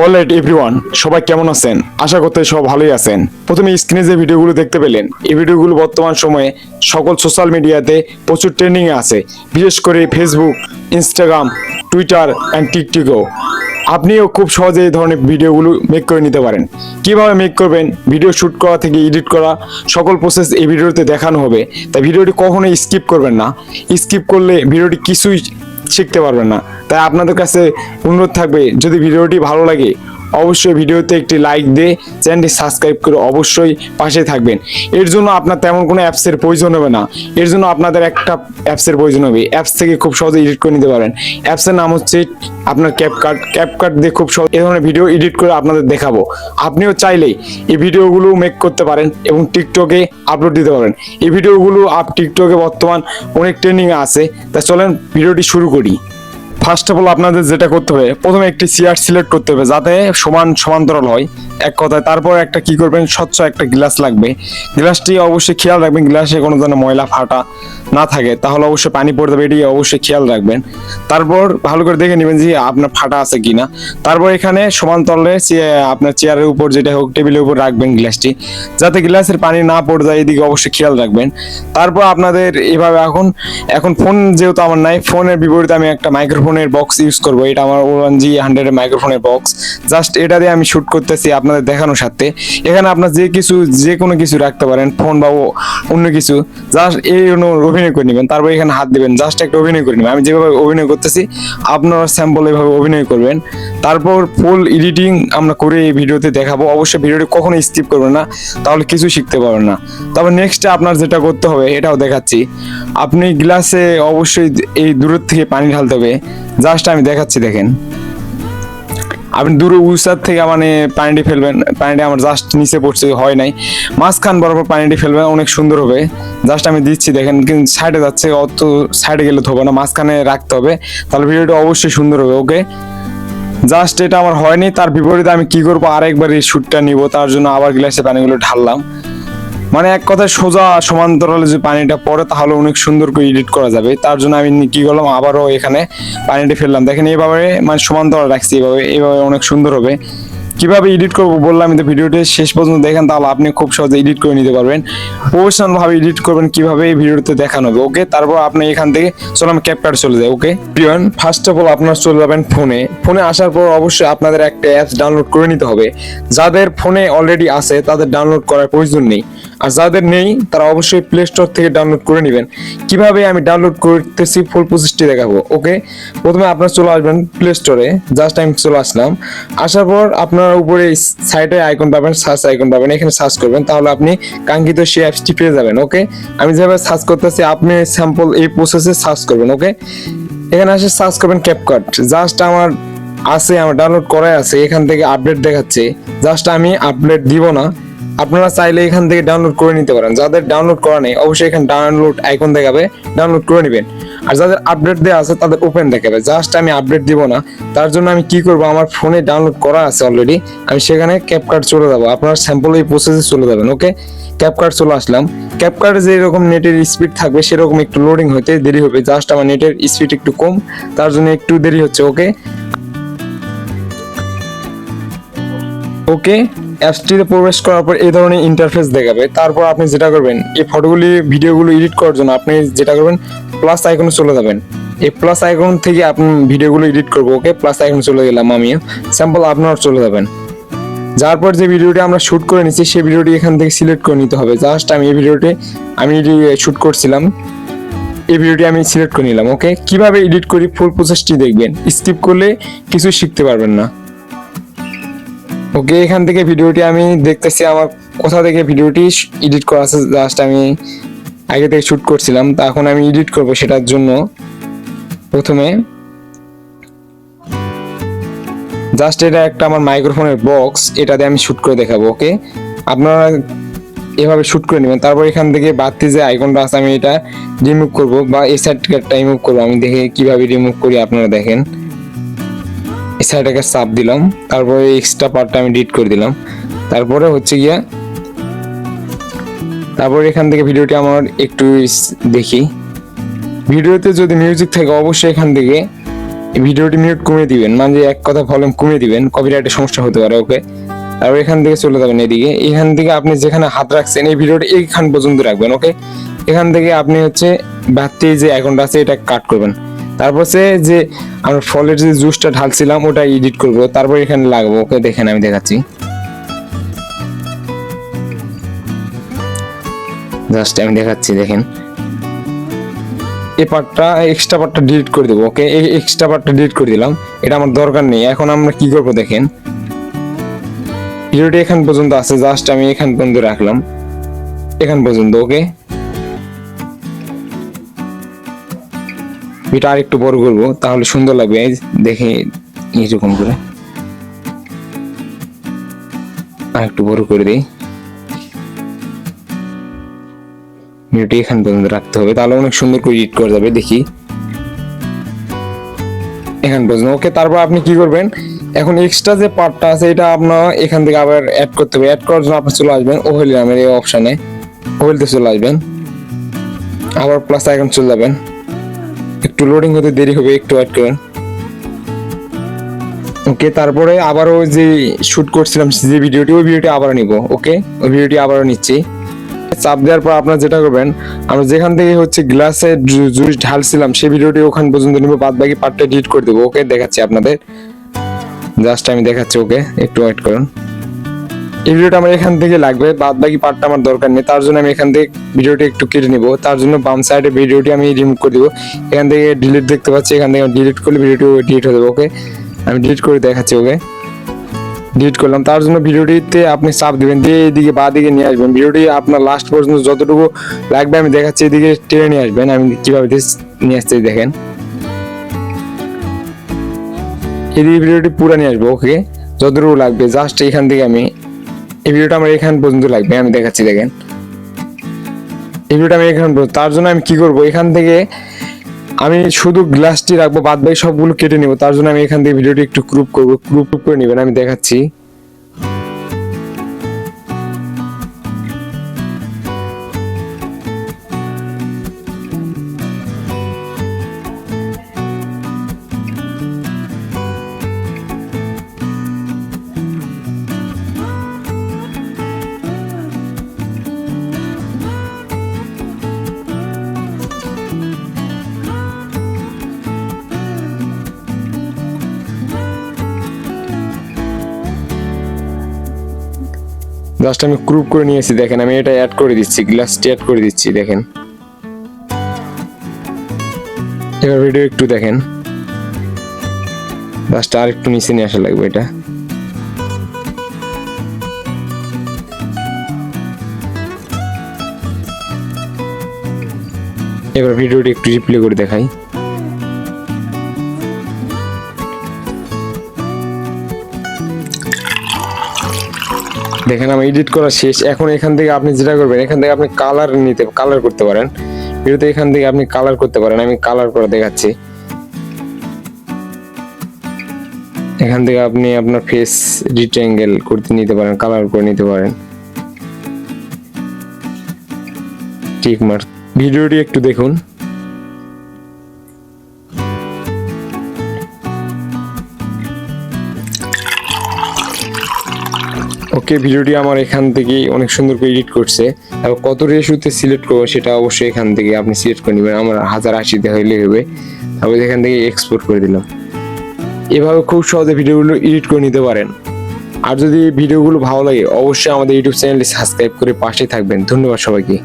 Alright everyone, সবাই কেমন আছেন? আশা করতে সব ভালোই আছেন। প্রথমে স্ক্রিনে যে ভিডিওগুলো দেখতে পেলেন, এই ভিডিওগুলো বর্তমান সময়ে সকল সোশ্যাল মিডিয়াতে প্রচুর ট্রেন্ডিং এ আছে, বিশেষ করে ফেসবুক, ইনস্টাগ্রাম, টুইটার অ্যান্ড টিকটকেও। আপনিও খুব সহজে এই ধরনের ভিডিওগুলো মেক করে নিতে পারেন। কিভাবে মেক করবেন, ভিডিও শুট করা থেকে এডিট করা, সকল প্রসেস এই ভিডিওতে দেখানো হবে। তাই ভিডিওটি কখনোই স্কিপ করবেন না। স্কিপ করলে ভিডিওটি কিছুই শিখতে পারবেন না। তাই আপনাদের কাছে অনুরোধ থাকবে, যদি ভিডিওটি ভালো লাগে অবশ্যই ভিডিওতে একটি লাইক দিয়ে চ্যানেলটি সাবস্ক্রাইব করে অবশ্যই পাশে থাকবেন। এর জন্য আপনার তেমন কোনো অ্যাপসের প্রয়োজন হবে না। এর জন্য আপনাদের একটা অ্যাপসের প্রয়োজন হবে। অ্যাপস থেকে খুব সহজে এডিট করে নিতে পারেন। অ্যাপসের নাম হচ্ছে আপনার ক্যাপকাট দিয়ে খুব সহজ এই ধরনের ভিডিও এডিট করে আপনাদের দেখাবো। আপনিও চাইলেই এই ভিডিওগুলো মেক করতে পারেন এবং টিকটকে আপলোড দিতে পারেন। এই ভিডিওগুলো টিকটকে বর্তমান অনেক ট্রেন্ডিং আছে। তা চলেন ভিডিওটি শুরু করি। ফার্স্ট অফ অল আপনাদের যেটা করতে হবে, প্রথমে একটি চেয়ার সিলেক্ট করতে হবে যাতে সমান্তরাল হয়, এক কথায়। তারপর একটা কি করবেন, স্বচ্ছ একটা গ্লাস লাগবে। গ্লাসটি অবশ্যই খেয়াল রাখবেন গ্লাসে কোনো যেন ময়লা ফাটা না থাকে, তাহলে অবশ্যই পানি পড়তে হবে, এটি অবশ্যই খেয়াল রাখবেন। তারপর ভালো করে দেখে নেবেন যে আপনার ফাটা আছে কিনা। তারপর এখানে সমান্তরালে আপনার চেয়ারের উপর যেটা হোক টেবিলের উপর রাখবেন গ্লাসটি, যাতে গ্লাসের পানি না পড়ে যায়, এদিকে অবশ্যই খেয়াল রাখবেন। তারপর আপনাদের এভাবে এখন ফোন যেহেতু আমার নাই, ফোনের বিপরীতে আমি একটা মাইক্রোফোনের বক্স ইউজ করবো। এটা আমার OG100 মাইক্রোফোনের বক্স। জাস্ট এটা দিয়ে আমি শুট করতেছি আপনাদের দেখানোর সাথে। এখানে আপনার যে কোনো কিছু রাখতে পারেন, ফোন বা অন্য কিছু। জাস্ট এই অভিনয় করে নেবেন। তারপর এখানে হাত দিবেন, জাস্ট একটা অভিনয় করে নেবেন। আমি যেভাবে অভিনয় করতেছি আপনারা স্যাম্পল এভাবে অভিনয় করবেন। তারপর ফুল এডিটিং আমরা করে এই ভিডিওতে দেখাবো। অবশ্যই ভিডিওটি কখনো স্কিপ করবেন না, তাহলে কিছু শিখতে পারবেন না। তারপর নেক্সটে আপনার যেটা করতে হবে এটাও দেখাচ্ছি। আপনি গ্লাসে অবশ্যই এই দূরের থেকে পানি ঢালতে হবে। জাস্ট আমি দেখাচ্ছি, দেখেন। আপনি দূরে উঁচার থেকে মানে পানিটি ফেলবেন। পানিটি আমার জাস্ট নিচে পড়ছে, হয় নাই। মাঝখান বরাবর পানিটি ফেলবেন, অনেক সুন্দর হবে। জাস্ট আমি দিচ্ছি, দেখেন। কিন্তু সাইডে যাচ্ছে, অত সাইডে গেলে তো হবে না, মাঝখানে রাখতে হবে, তাহলে ভিডিওটা অবশ্যই সুন্দর হবে। ওকে, জাস্ট এটা আমার হয়নি। তার বিপরীতে আমি কি করবো, আরেকবার এই শ্যুটটা নিব। তার জন্য আবার গ্লাসে পানিগুলো ঢাললাম। মানে এক কথায় সোজা সমান্তরালে যে পানিটা পড়ে তাহলে অনেক সুন্দর করে এডিট করা যাবে। তার জন্য আমি কি করলাম, আবারও এখানে পানিটি ফেললাম। দেখেন এইভাবে মানে সমান্তরাল রাখছি, এইভাবে অনেক সুন্দর হবে। কিভাবে এডিট করবো বললাম, তো ভিডিওটি শেষ পর্যন্ত দেখেন, তাহলে আপনি খুব সহজে এডিট করে নিতে পারবেন। প্রফেশনাল ভাবে এডিট করবেন কিভাবে এই ভিডিওতে দেখানো হবে। ওকে, তারপর আপনি এখান থেকে চলো আমি ক্যাপকাট চলে যাই। ওকে প্রিয়ন, ফার্স্ট অফ অল আপনারা চলে যাবেন ফোনে আসার পর অবশ্যই আপনাদের একটা অ্যাপস ডাউনলোড করে নিতে হবে। যাদের ফোনে অলরেডি আছে তাদের ডাউনলোড করার প্রয়োজন নেই, আর যাদের নেই তারা অবশ্যই প্লে স্টোর থেকে ডাউনলোড করে নেবেন। কিভাবে আমি ডাউনলোড করতেছি ফুল প্রসেসটি দেখাবো। ওকে, প্রথমে আপনারা চলে আসবেন প্লে স্টোরে। জাস্ট আমি চলে আসলাম। আসার পর আপনারা উপরে সাইডে আইকন পাবেন, সার্চ আইকন পাবেন, এখানে সার্চ করবেন, তাহলে আপনি কাঙ্ক্ষিত সেই অ্যাপসটি পেয়ে যাবেন। ওকে, আমি যেভাবে সার্চ করতেছি আপনি স্যাম্পল এই প্রসেসে সার্চ করবেন। ওকে, এখানে এসে সার্চ করবেন ক্যাপকাট। জাস্ট আমার ডাউনলোড করাই আছে। এখান থেকে আপডেট দেখাচ্ছে, জাস্ট আমি আপডেট দিব না। আপনারা চাইলে এখান থেকে ডাউনলোড করে নিতে পারেন। যাদের ডাউনলোড করা নেই অবশ্যই এখানে ডাউনলোড আইকন দেখাবে, ডাউনলোড করে নেবেন। আর যাদের আপডেট দেওয়া আছে তাদের ওপেন দেখাবে। জাস্ট আমি আপডেট দিব না। তার জন্য আমি কি করব, আমার ফোনে ডাউনলোড করা আছে অলরেডি, আমি সেখানে ক্যাপকাট চলে যাবো। আপনার স্যাম্পল এই প্রসেসে চলে যাবেন। ওকে, ক্যাপকাট চলে আসলাম। ক্যাপকাটে যে এরকম নেটের স্পিড থাকবে সেরকম একটু লোডিং হতে দেরি হবে। জাস্ট আমার নেটের স্পিড একটু কম, তার জন্য একটু দেরি হচ্ছে। ওকে, অ্যাপসটিতে প্রবেশ করার পর এই ধরনের ইন্টারফেস দেখাবে। তারপর আপনি যেটা করবেন, এই ভিডিওগুলো এডিট করার জন্য আপনি যেটা করবেন, প্লাস আইকনে চলে যাবেন। এই প্লাস আইকন থেকে আপনি ভিডিওগুলো এডিট করবো। ওকে, প্লাস আইকনে চলে গেলাম আমিও। স্যাম্পল আপনারা চলে যাবেন। যার পর যে ভিডিওটি আমরা শুট করে নিচ্ছি সেই ভিডিওটি এখান থেকে সিলেক্ট করে নিতে হবে। জাস্ট আমি এই ভিডিওটি শুট করছিলাম, এই ভিডিওটি আমি সিলেক্ট করে নিলাম। ওকে, কিভাবে এডিট করি ফুল প্রসেসটি দেখবেন, স্কিপ করলে কিছু শিখতে পারবেন না। ওকে, এখান থেকে ভিডিওটি আমি দেখতেছি আমার কোথা থেকে ভিডিওটি এডিট করা আছে। জাস্ট আমি আগে থেকে শুট করছিলাম, তা এখন আমি এডিট করব। সেটার জন্য প্রথমে জাস্ট এটা একটা আমার মাইক্রোফোনের বক্স, এটা দিয়ে আমি শুট করে দেখাবো। ওকে, আপনারা এভাবে শুট করে নেবেন। তারপর এখান থেকে বাড়তি যে আইকনটা আছে আমি এটা রিমুভ করব, বা এই সাইডটা রিমুভ করবো। আমি দেখে কিভাবে রিমুভ করি আপনারা দেখেন। এই সাইডটাকে চাপ দিলাম, তারপরে এক্সট্রা পার্টটা আমি ডিলিট করে দিলাম। তারপরে হচ্ছে গিয়া তারপর এখান থেকে ভিডিওটি আমার একটু দেখি। ভিডিওতে যদি মিউজিক থাকে অবশ্যই এখান থেকে ভিডিওটি মিনিট কমিয়ে দিবেন, মানে এক কথা ভলিউম কমিয়ে দিবেন, কপিরাইটের সমস্যা হতে পারে। ওকে, তারপর এখান থেকে চলে যাবেন এদিকে। এখান থেকে আপনি যেখানে হাত রাখছেন এই ভিডিওটি এইখান পর্যন্ত রাখবেন। ওকে, এখান থেকে আপনি হচ্ছে বাড়তি যে অ্যাকাউন্ট আছে এটা কাট করবেন। তারপর যে আমরা ফলের যে জুসটা ঢালছিলাম ওটা এডিট করব, তারপর এখানে লাগবো। ওকে, দেখেন আমি দেখাচ্ছি, জাস্ট আমি দেখাচ্ছি। দেখেন এই পার্টটা, এক্সট্রা পার্টটা ডিলিট করে দেবো। ওকে, এই এক্সট্রা পার্টটা ডিলিট করে দিলাম, এটা আমার দরকার নেই। এখন আমরা কি করবো দেখেন, ভিডিওটি এখান পর্যন্ত আছে, জাস্ট আমি এখান পর্যন্ত রাখলাম, এখান পর্যন্ত। ওকে, এটা আর একটু বড় করবো, তাহলে সুন্দর লাগবে। দেখে এইরকম করে আর একটু বড় করে দিই। ভিডিওটি এখান পর্যন্ত রাখতে হবে, তাহলে অনেক সুন্দর করে এডিট করা যাবে। দেখি এখান পর্যন্ত। ওকে, তারপর আপনি কি করবেন, এখন এক্সট্রা যে পার্টটা আছে এটা আপনার এখান থেকে আবার অ্যাড করতে হবে। অ্যাড করার জন্য আপনি চলে আসবেন ওহেল নামের এই অপশানে, ওহেলতে চলে আসবেন, আবার প্লাস আইকন চলে যাবেন। একটু লোডিং হতে দেরি হবে, একটু ওয়েট করেন। ওকে, তারপরে আবারও যে শুট করছিলাম যে ভিডিওটি, ওই ভিডিওটি আবার নিব। ওকে, ওই ভিডিওটি আবারও নিচ্ছি। চাপ দেওয়ার পর আপনারা যেটা করবেন, আমরা যেখান থেকে হচ্ছে গ্লাসে জুস ঢালছিলাম সেই ভিডিওটি ওখান পর্যন্ত নিব, বাদ বাকি পার্টটা ডিলিট করে দেবো। ওকে, দেখাচ্ছি আপনাদের, জাস্ট আমি দেখাচ্ছি। ওকে, একটু ওয়েট করুন। এই ভিডিওটা আমার এখান থেকে লাগবে, বাদ বাকি পার্টটা আমার দরকার নেই, তার জন্য আমি এখান থেকে ভিডিওটি একটু কেটে নিব। তার জন্য বাম সাইডে ভিডিওটি আমি রিমুভ করে দিব। এখান থেকে ডিলিট দেখতে পাচ্ছি, এখান থেকে ডিলিট করলে ভিডিওটি ডিলিট হয়ে যাবে। ওকে, আমি ডিলিট করে দেখাচ্ছি। ওকে, ডিলিট করলাম। তার জন্য ভিডিওটিতে আপনি চাপ দিবেন, দিয়ে এইদিকে বা দিকে নিয়ে আসবেন। ভিডিওটি আপনার লাস্ট পর্যন্ত যতটুকু লাগবে আমি দেখাচ্ছি, এদিকে টেনে নিয়ে আসবেন। আমি কিভাবে নিয়ে আসছি দেখেন, এদিকে ভিডিওটি পুরো নিয়ে আসবো। ওকে, যতটুকু লাগবে জাস্ট এখান থেকে আমি, এই ভিডিওটা আমার এখান পর্যন্ত লাগবে, আমি দেখাচ্ছি। দেখেন এই ভিডিওটা আমি এখান পর্যন্ত, তার জন্য আমি কি করব, এখান থেকে আমি শুধু গ্লাসটি রাখবো, বাদ বাকি সবগুলো কেটে নেবো। তার জন্য আমি এখান থেকে ভিডিওটি একটু ক্রপ করবো, ক্রপ করে নেবেন, আমি দেখাচ্ছি। জাস্ট আমি ক্রপ করে নিয়েছি। দেখেন আমি এটা অ্যাড করে দিচ্ছি, গ্লাসটি অ্যাড করে দিচ্ছি। দেখেন এবার ভিডিও একটু দেখেন, জাস্ট আর একটু নিচে নিয়ে আসা লাগবে এটা। এবার ভিডিওটি একটু রিপ্লে করে দেখাই। দেখেন আমার এডিট করা শেষ। এখন এখান থেকে আপনি যেটা করবেন, এখান থেকে আপনি কালার করতে পারেন ভিডিওতে, এখান থেকে আপনি কালার করতে পারেন। আমি কালার করে দেখাচ্ছি। এখান থেকে আপনি আপনার ফেস রিট্যাঙ্গেল করতে নিতে পারেন, কালার করে নিতে পারেন। ঠিক মার, ভিডিওটি একটু দেখুন। ওকে, ভিডিওটি আমার এখান থেকে অনেক সুন্দর করে এডিট করছে। এবং কত রেশিওতে সিলেক্ট করবো সেটা অবশ্যই এখান থেকে আপনি সিলেক্ট করে নেবেন। আমার 1080 হইলে হবে। তারপর এখান থেকে এক্সপোর্ট করে দিলাম। এভাবে খুব সহজে ভিডিওগুলো এডিট করে নিতে পারেন। আর যদি ভিডিওগুলো ভালো লাগে অবশ্যই আমাদের ইউটিউব চ্যানেলটি সাবস্ক্রাইব করে পাশে থাকবেন। ধন্যবাদ সবাইকে।